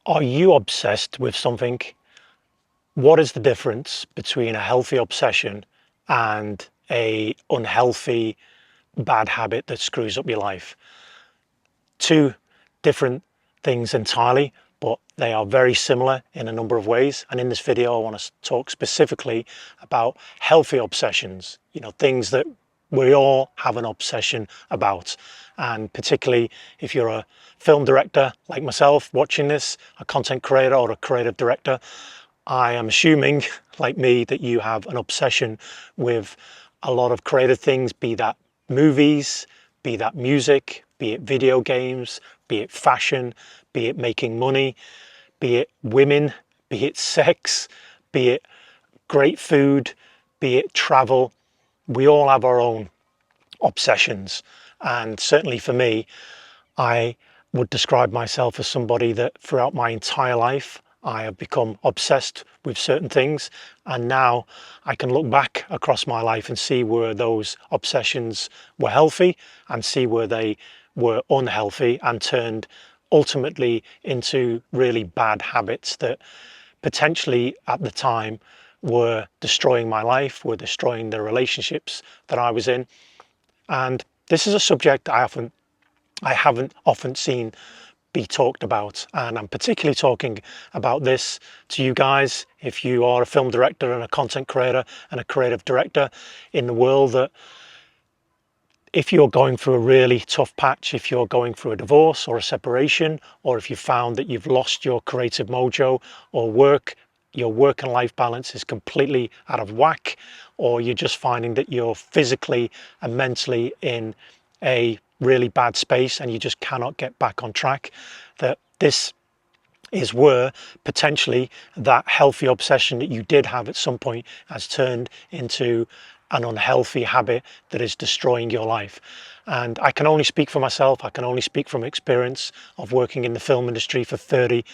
Are you obsessed with something? What is the difference between a healthy obsession and a unhealthy bad habit that screws up your life? Two different things entirely, but they are very similar in a number of ways. And in this video, I want to talk specifically about healthy obsessions, things that we all have an obsession about. And particularly if you're a film director like myself watching this, a content creator or a creative director, I am assuming, like me, that you have an obsession with a lot of creative things, be that movies, be that music, be it video games, be it fashion, be it making money, be it women, be it sex, be it great food, be it travel. We all have our own obsessions. And certainly for me, I would describe myself as somebody that throughout my entire life, I have become obsessed with certain things. And now I can look back across my life and see where those obsessions were healthy and see where they were unhealthy and turned ultimately into really bad habits that potentially at the time were destroying my life, were destroying the relationships that I was in. And this is a subject I haven't often seen be talked about, and I'm particularly talking about this to you guys if you are a film director and a content creator and a creative director in the world, that if you're going through a really tough patch, if you're going through a divorce or a separation, or if you found that you've lost your creative mojo or your work and life balance is completely out of whack, or you're just finding that you're physically and mentally in a really bad space and you just cannot get back on track, that this is where potentially that healthy obsession that you did have at some point has turned into an unhealthy habit that is destroying your life. And I can only speak for myself. I can only speak from experience of working in the film industry for 30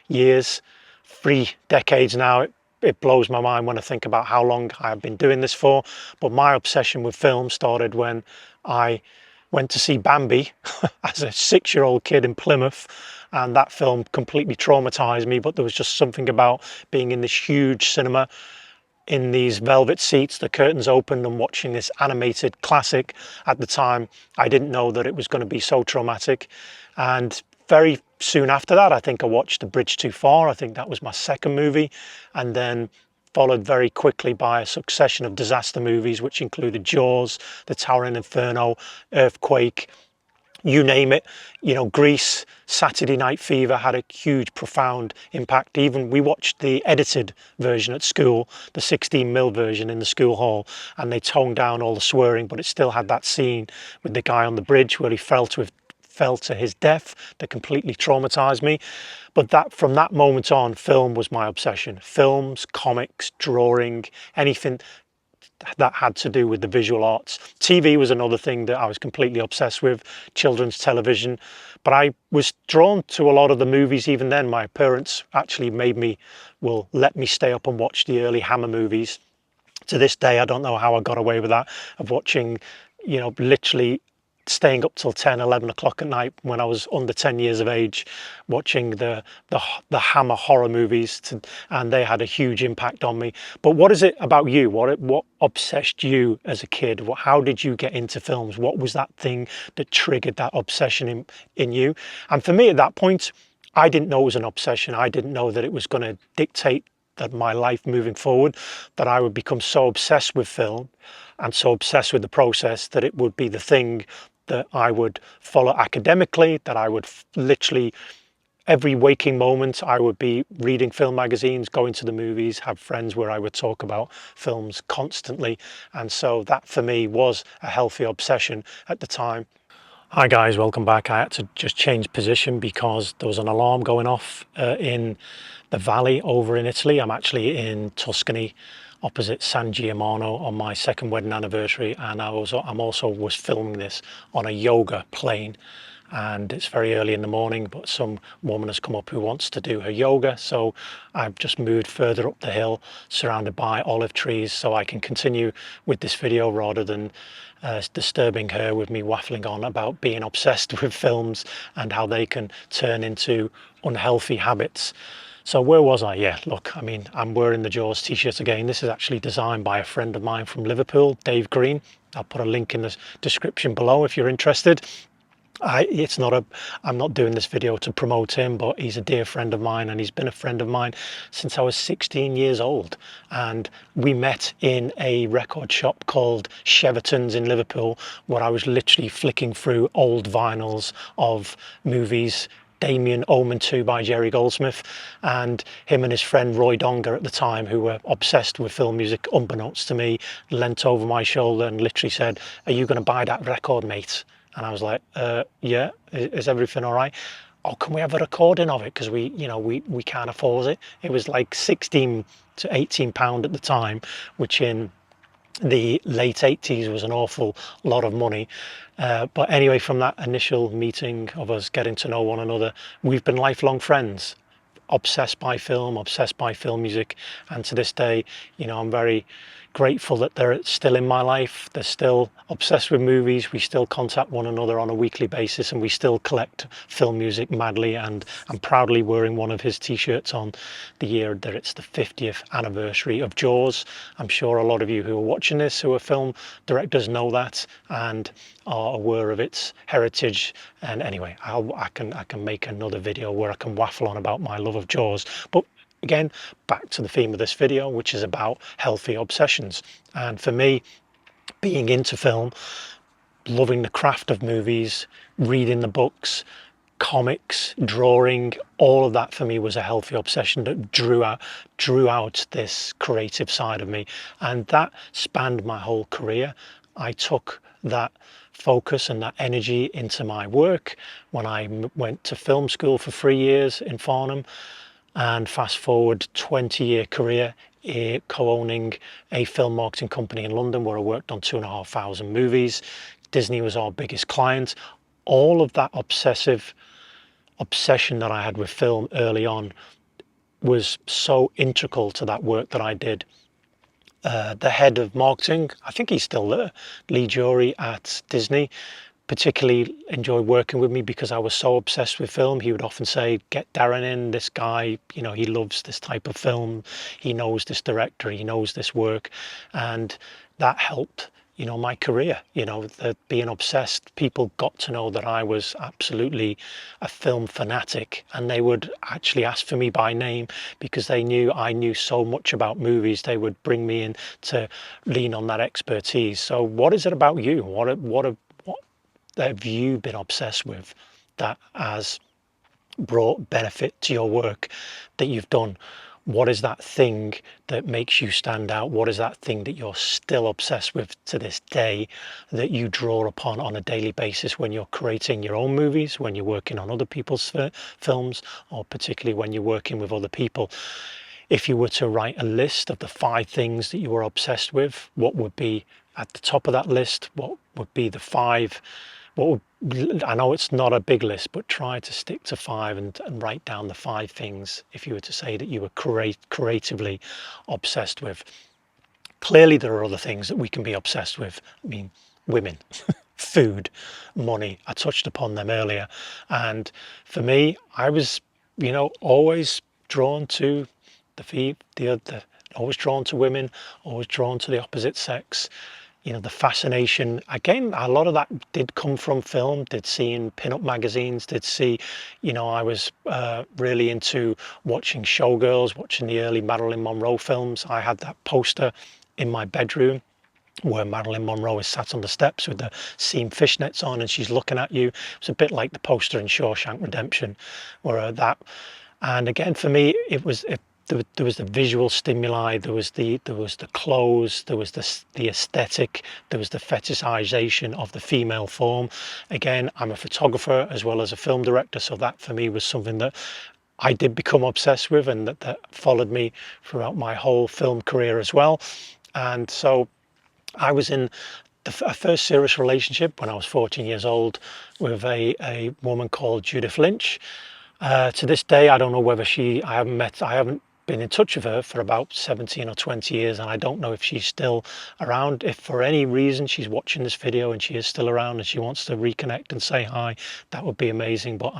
years, 3 decades now. It blows my mind when I think about how long I have been doing this for. But my obsession with film started when I went to see Bambi as a 6-year-old kid in Plymouth, and that film completely traumatized me. But there was just something about being in this huge cinema in these velvet seats, the curtains opened, and watching this animated classic. At the time, I didn't know that it was going to be so traumatic. And very soon after that, I think I watched The Bridge Too Far. I think that was my second movie, and then followed very quickly by a succession of disaster movies, which included Jaws, The Towering Inferno, Earthquake, you name it. Grease, Saturday Night Fever had a huge, profound impact. Even we watched the edited version at school, the 16mm version in the school hall, and they toned down all the swearing, but it still had that scene with the guy on the bridge where he fell to his death that completely traumatized me. But from that moment on, film was my obsession. Films, comics, drawing, anything that had to do with the visual arts. TV was another thing that I was completely obsessed with, children's television. But I was drawn to a lot of the movies even then. My parents actually let me stay up and watch the early Hammer movies. To this day, I don't know how I got away with that, of watching, literally staying up till 10, 11 o'clock at night when I was under 10 years of age, watching the Hammer horror movies, and they had a huge impact on me. But what is it about you? What obsessed you as a kid? How did you get into films? What was that thing that triggered that obsession in you? And for me at that point, I didn't know it was an obsession. I didn't know that it was going to dictate that my life moving forward, that I would become so obsessed with film and so obsessed with the process that it would be the thing that I would follow academically, that I would literally every waking moment I would be reading film magazines, going to the movies, have friends where I would talk about films constantly. And so that for me was a healthy obsession at the time. Hi guys, welcome back. I had to just change position because there was an alarm going off in the valley over in Italy. I'm actually in Tuscany, opposite San Giacomo, on my second wedding anniversary, and I'm also was filming this on a yoga plane, and it's very early in the morning, but some woman has come up who wants to do her yoga. So I've just moved further up the hill, surrounded by olive trees, so I can continue with this video rather than disturbing her with me waffling on about being obsessed with films and how they can turn into unhealthy habits. So where was I? Yeah, look, I mean, I'm wearing the Jaws t-shirt again. This is actually designed by a friend of mine from Liverpool, Dave Green. I'll put a link in the description below if you're interested. I'm not doing this video to promote him, but he's a dear friend of mine, and he's been a friend of mine since I was 16 years old. And we met in a record shop called Cheverton's in Liverpool, where I was literally flicking through old vinyls of movies. Damien, Omen 2 by Jerry Goldsmith, and him and his friend Roy Donger at the time, who were obsessed with film music, unbeknownst to me, leant over my shoulder and literally said, "Are you going to buy that record, mate?" And I was like, yeah, is everything all right? Oh, can we have a recording of it? Because we can't afford it. It was like 16 to 18 pound at the time, which in the late 80s was an awful lot of money. But anyway, from that initial meeting of us getting to know one another, we've been lifelong friends, obsessed by film music, and to this day, I'm very grateful that they're still in my life. They're still obsessed with movies. We still contact one another on a weekly basis, and we still collect film music madly. And I'm proudly wearing one of his t-shirts on the year that it's the 50th anniversary of Jaws. I'm sure a lot of you who are watching this who are film directors know that and are aware of its heritage. And anyway, I can make another video where I can waffle on about my love of Jaws. But again, back to the theme of this video, which is about healthy obsessions. And for me, being into film, loving the craft of movies, reading the books, comics, drawing, all of that for me was a healthy obsession that drew out this creative side of me. And that spanned my whole career. I took that focus and that energy into my work when I went to film school for 3 years in Farnham. And fast forward 20-year career co-owning a film marketing company in London, where I worked on 2,500 movies. Disney was our biggest client. All of that obsession that I had with film early on was so integral to that work that I did. The head of marketing, I think he's still there, Lee Jury at Disney, particularly enjoyed working with me because I was so obsessed with film. He would often say, "Get Darren in, this guy, he loves this type of film, he knows this director, he knows this work." And that helped my career. That being obsessed, people got to know that I was absolutely a film fanatic, and they would actually ask for me by name because they knew I knew so much about movies. They would bring me in to lean on that expertise. So what is it about you? What have you been obsessed with that has brought benefit to your work that you've done? What is that thing that makes you stand out? What is that thing that you're still obsessed with to this day that you draw upon on a daily basis when you're creating your own movies, when you're working on other people's films, or particularly when you're working with other people? If you were to write a list of the 5 things that you were obsessed with, what would be at the top of that list? What would be the 5? I know it's not a big list, but try to stick to 5 and write down the 5 things if you were to say that you were creatively obsessed with. Clearly there are other things that we can be obsessed with. I mean, women, food, money. I touched upon them earlier. And for me, I was, always drawn to always drawn to women, always drawn to the opposite sex. The fascination, again, a lot of that did come from film, did see in pin-up magazines, did see, I was really into watching Showgirls, watching the early Marilyn Monroe films. I had that poster in my bedroom where Marilyn Monroe is sat on the steps with the seam fishnets on and she's looking at you. It's a bit like the poster in Shawshank Redemption, and again, for me, there was the visual stimuli, there was the clothes, there was the aesthetic, there was the fetishization of the female form. Again, I'm a photographer as well as a film director, so that for me was something that I did become obsessed with, and that followed me throughout my whole film career as well. And so I was in a first serious relationship when I was 14 years old with a woman called Judith Lynch. To this day, I don't know whether I haven't been in touch with her for about 17 or 20 years, and I don't know if she's still around. If for any reason she's watching this video and she is still around and she wants to reconnect and say hi, that would be amazing. But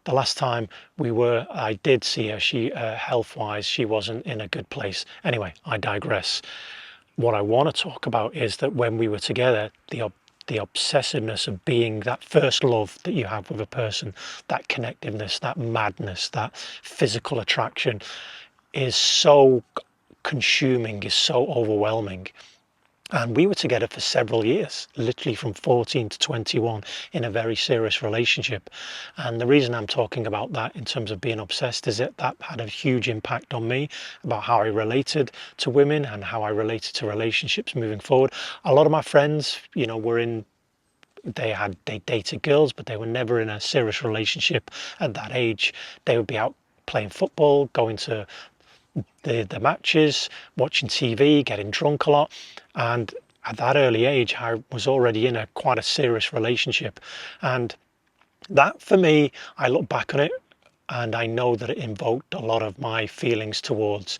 the last time I did see her, health-wise, she wasn't in a good place. Anyway, I digress. What I want to talk about is that when we were together, the obsessiveness of being that first love that you have with a person, that connectiveness, that madness, that physical attraction is so consuming, is so overwhelming. And we were together for several years, literally from 14 to 21, in a very serious relationship. And the reason I'm talking about that in terms of being obsessed is that had a huge impact on me about how I related to women and how I related to relationships moving forward. A lot of my friends, they dated girls, but they were never in a serious relationship at that age. They would be out playing football, going to the matches, watching TV, getting drunk a lot. And at that early age, I was already in quite a serious relationship. And that, for me, I look back on it and I know that it invoked a lot of my feelings towards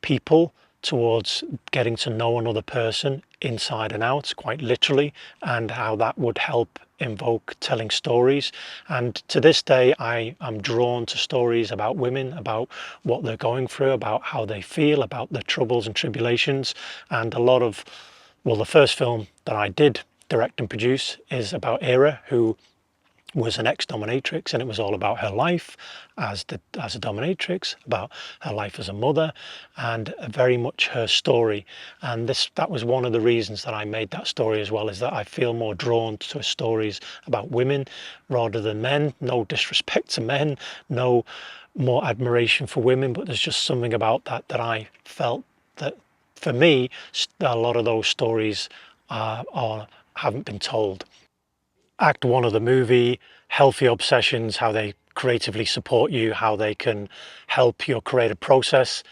people, towards getting to know another person inside and out, quite literally, and how that would help invoke telling stories. And to this day, I am drawn to stories about women, about what they're going through, about how they feel, about their troubles and tribulations. And the first film that I did direct and produce is about Era, who was an ex-dominatrix, and it was all about her life as a dominatrix, about her life as a mother, and very much her story. And that was one of the reasons that I made that story as well, is that I feel more drawn to stories about women rather than men. No disrespect to men, no more admiration for women, but there's just something about that I felt that, for me, a lot of those stories haven't been told. Act one of the movie, healthy obsessions, how they creatively support you, how they can help your creative process.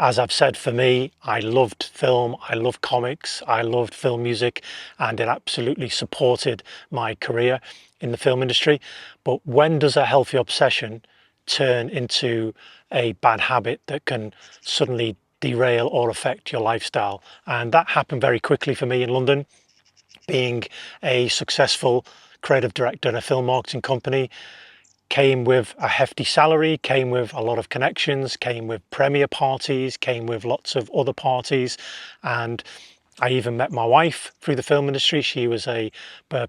As I've said, for me, I loved film, I loved comics, I loved film music, and it absolutely supported my career in the film industry. But when does a healthy obsession turn into a bad habit that can suddenly derail or affect your lifestyle? And that happened very quickly for me in London. Being a successful creative director in a film marketing company came with a hefty salary, came with a lot of connections, came with premiere parties, came with lots of other parties. And I even met my wife through the film industry. She was a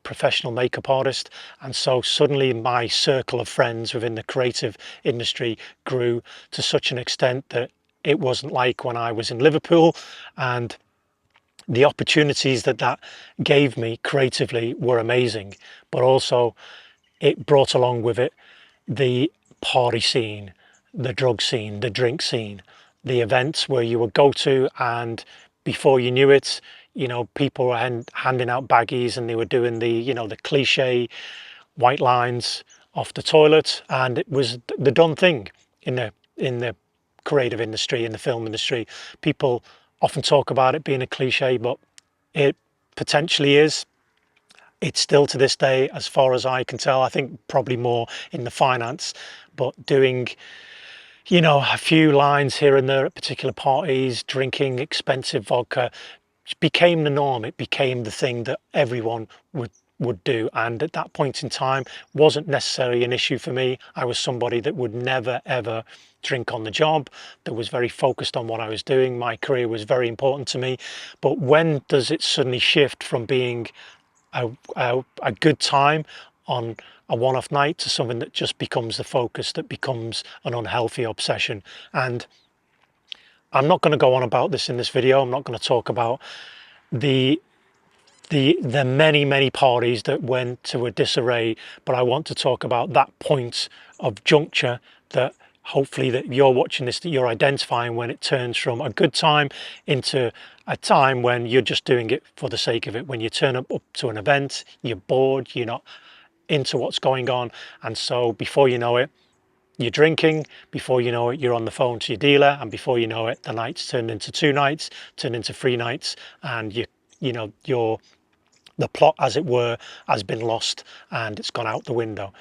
professional makeup artist. And so suddenly my circle of friends within the creative industry grew to such an extent that it wasn't like when I was in Liverpool. And the opportunities that gave me creatively were amazing, but also it brought along with it the party scene, the drug scene, the drink scene, the events where you would go to, and before you knew it, people were handing out baggies, and they were doing the cliche white lines off the toilet, and it was the done thing in the creative industry, in the film industry. People often talk about it being a cliche, but it potentially is. It's still to this day, as far as I can tell, I think probably more in the finance, but doing a few lines here and there at particular parties, drinking expensive vodka became the norm. It became the thing that everyone would do. And at that point in time, wasn't necessarily an issue for me. I was somebody that would never ever drink on the job, that was very focused on what I was doing. My career was very important to me. But when does it suddenly shift from being a good time on a one-off night to something that just becomes the focus, that becomes an unhealthy obsession? And I'm not going to go on about this in this video. I'm not going to talk about the many parties that went to a disarray, but I want to talk about that point of juncture that hopefully that you're watching this, that you're identifying, when it turns from a good time into a time when you're just doing it for the sake of it. When you turn up to an event, you're bored, you're not into what's going on, and so before you know it, you're drinking. Before you know it, you're on the phone to your dealer, and before you know it, the night's turned into 2 nights, turned into 3 nights, and you know, the plot, as it were, has been lost and it's gone out the window.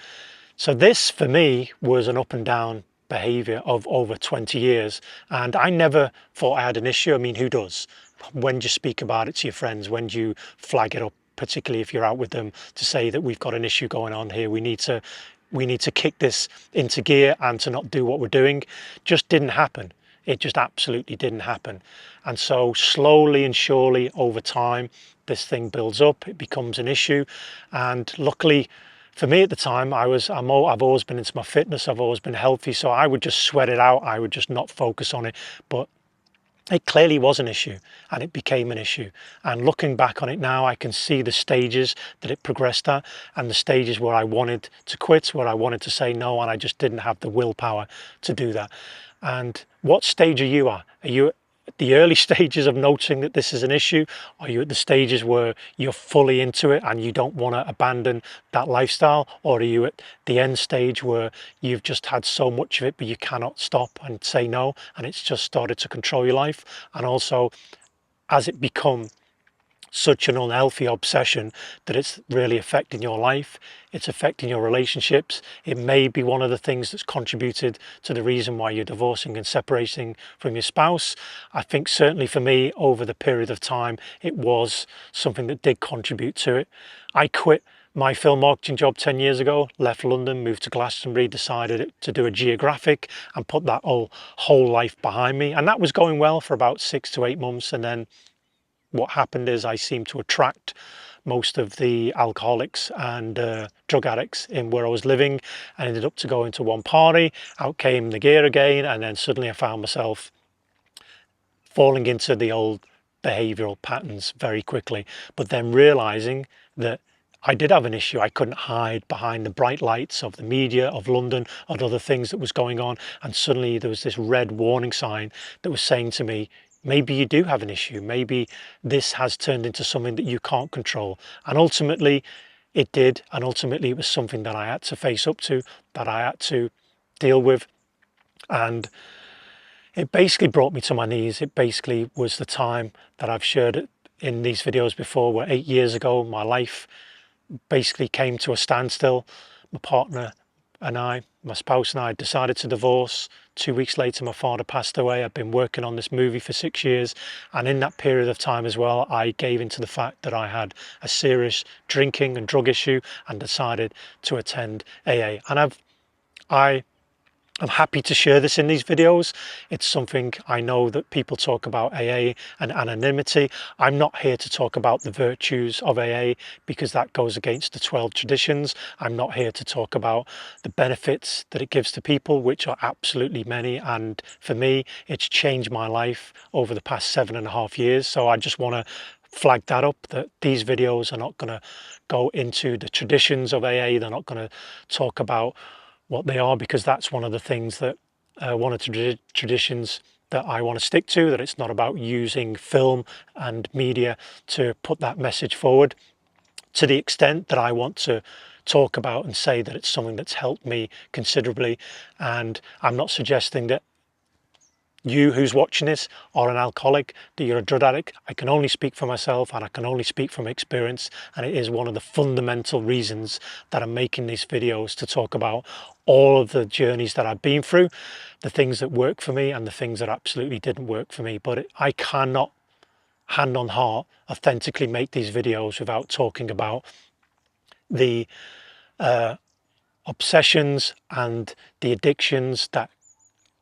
So this for me was an up and down behavior of over 20 years, and I never thought I had an issue. I mean, who does? When do you speak about it to your friends? When do you flag it up, particularly if you're out with them, to say that we've got an issue going on here, we need to kick this into gear and to not do what we're doing? Just didn't happen. It just absolutely didn't happen. And so slowly and surely over time, this thing builds up, it becomes an issue. And luckily for me at the time, I've always been into my fitness, I've always been healthy, so I would just sweat it out, I would just not focus on it. But it clearly was an issue, and it became an issue. And looking back on it now, I can see the stages that it progressed at, and the stages where I wanted to quit, where I wanted to say no, and I just didn't have the willpower to do that. And what stage are you at? Are you at the early stages of noticing that this is an issue? Are you at the stages where you're fully into it and you don't want to abandon that lifestyle? Or are you at the end stage where you've just had so much of it but you cannot stop and say no, and it's just started to control your life? And also, has it become such an unhealthy obsession that it's really affecting your life, it's affecting your relationships? It may be one of the things that's contributed to the reason why you're divorcing and separating from your spouse. I think certainly for me, over the period of time, it was something that did contribute to it. I quit my film marketing job 10 years ago, left London, moved to Glastonbury, decided to do a geographic and put that whole life behind me. And that was going well for about 6 to 8 months. And then what happened is I seemed to attract most of the alcoholics and drug addicts in where I was living. I ended up to go into one party, out came the gear again, and then suddenly I found myself falling into the old behavioural patterns very quickly, but then realising that I did have an issue. I couldn't hide behind the bright lights of the media, of London, of other things that was going on, and suddenly there was this red warning sign that was saying to me, maybe you do have an issue. Maybe this has turned into something that you can't control. And ultimately it did. And ultimately it was something that I had to face up to, that I had to deal with. And it basically brought me to my knees. It basically was the time that I've shared it in these videos before, where 8 years ago, my life basically came to a standstill. My partner and I, my spouse and I, decided to divorce. 2 weeks later, my father passed away. I've been working on this movie for 6 years. And in that period of time as well, I gave into the fact that I had a serious drinking and drug issue and decided to attend AA. And I'm happy to share this in these videos. It's something I know that people talk about AA and anonymity. I'm not here to talk about the virtues of AA because that goes against the 12 traditions. I'm not here to talk about the benefits that it gives to people, which are absolutely many. And for me, it's changed my life over the past 7.5 years. So I just want to flag that up, that these videos are not going to go into the traditions of AA. They're not going to talk about what they are, because that's one of the things that one of the traditions that I want to stick to, that it's not about using film and media to put that message forward. To the extent that I want to talk about and say that it's something that's helped me considerably, and I'm not suggesting that you who's watching this are an alcoholic, that you're a drug addict. I can only speak for myself, and I can only speak from experience, and it is one of the fundamental reasons that I'm making these videos, to talk about all of the journeys that I've been through, the things that work for me and the things that absolutely didn't work for me. But I cannot, hand on heart, authentically make these videos without talking about the obsessions and the addictions that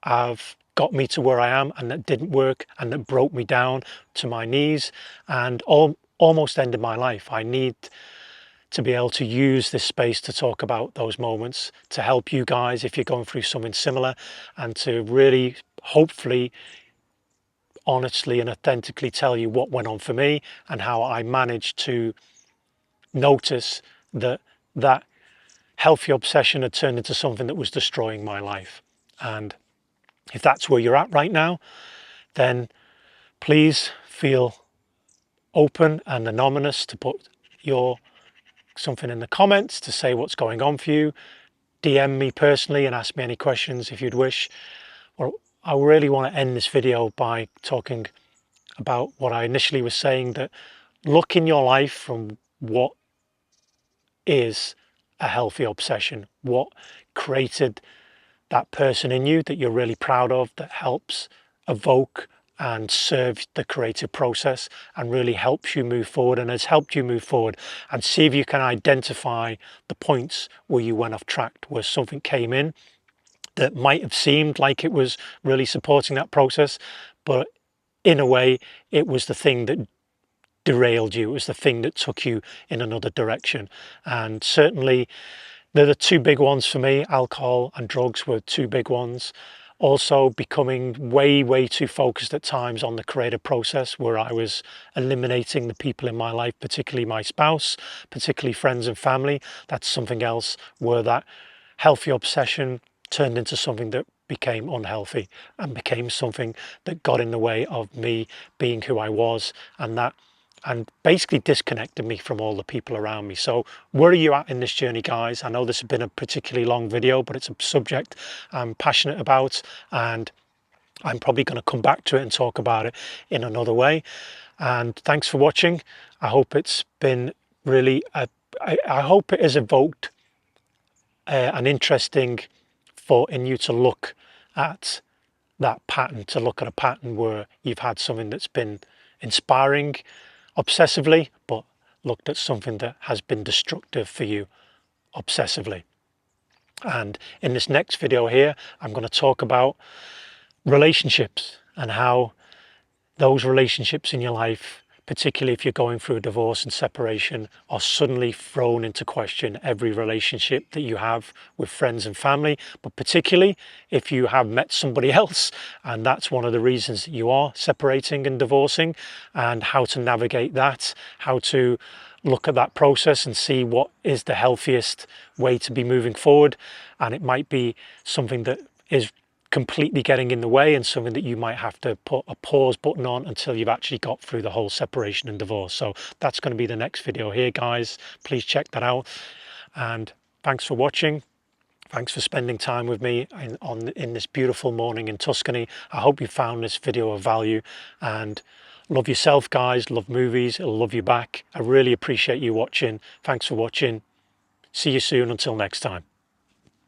have got me to where I am and that didn't work and that broke me down to my knees and almost ended my life. I need to be able to use this space to talk about those moments, to help you guys if you're going through something similar, and to really, hopefully, honestly and authentically tell you what went on for me and how I managed to notice that that healthy obsession had turned into something that was destroying my life. And if that's where you're at right now, then please feel open and anonymous to put something in the comments, to say what's going on for you. DM me personally and ask me any questions if you'd wish. Or I really want to end this video by talking about what I initially was saying, that look in your life from what is a healthy obsession, what created that person in you that you're really proud of, that helps evoke and serve the creative process and really helps you move forward and has helped you move forward, and see if you can identify the points where you went off track, where something came in that might have seemed like it was really supporting that process, but in a way it was the thing that derailed you, it was the thing that took you in another direction. And certainly they're the two big ones for me. Alcohol and drugs were two big ones. Also becoming way too focused at times on the creative process, where I was eliminating the people in my life, particularly my spouse, particularly friends and family. That's something else where that healthy obsession turned into something that became unhealthy and became something that got in the way of me being who I was, and basically disconnected me from all the people around me. So where are you at in this journey, guys? I know this has been a particularly long video, but it's a subject I'm passionate about, and I'm probably going to come back to it and talk about it in another way. And thanks for watching. I hope it's been really, I hope it has evoked an interesting thought in you to look at that pattern, to look at a pattern where you've had something that's been inspiring obsessively, but looked at something that has been destructive for you obsessively. And in this next video here, I'm going to talk about relationships and how those relationships in your life, particularly if you're going through a divorce and separation, are suddenly thrown into question. Every relationship that you have with friends and family, but particularly if you have met somebody else and that's one of the reasons that you are separating and divorcing, and how to navigate that, how to look at that process and see what is the healthiest way to be moving forward. And it might be something that is completely getting in the way, and something that you might have to put a pause button on until you've actually got through the whole separation and divorce. So that's going to be the next video here, guys. Please check that out, and thanks for watching. Thanks for spending time with me in this beautiful morning in Tuscany. I hope you found this video of value, and love yourself, guys. Love movies. It'll love you back. I really appreciate you watching. Thanks for watching. See you soon. Until next time.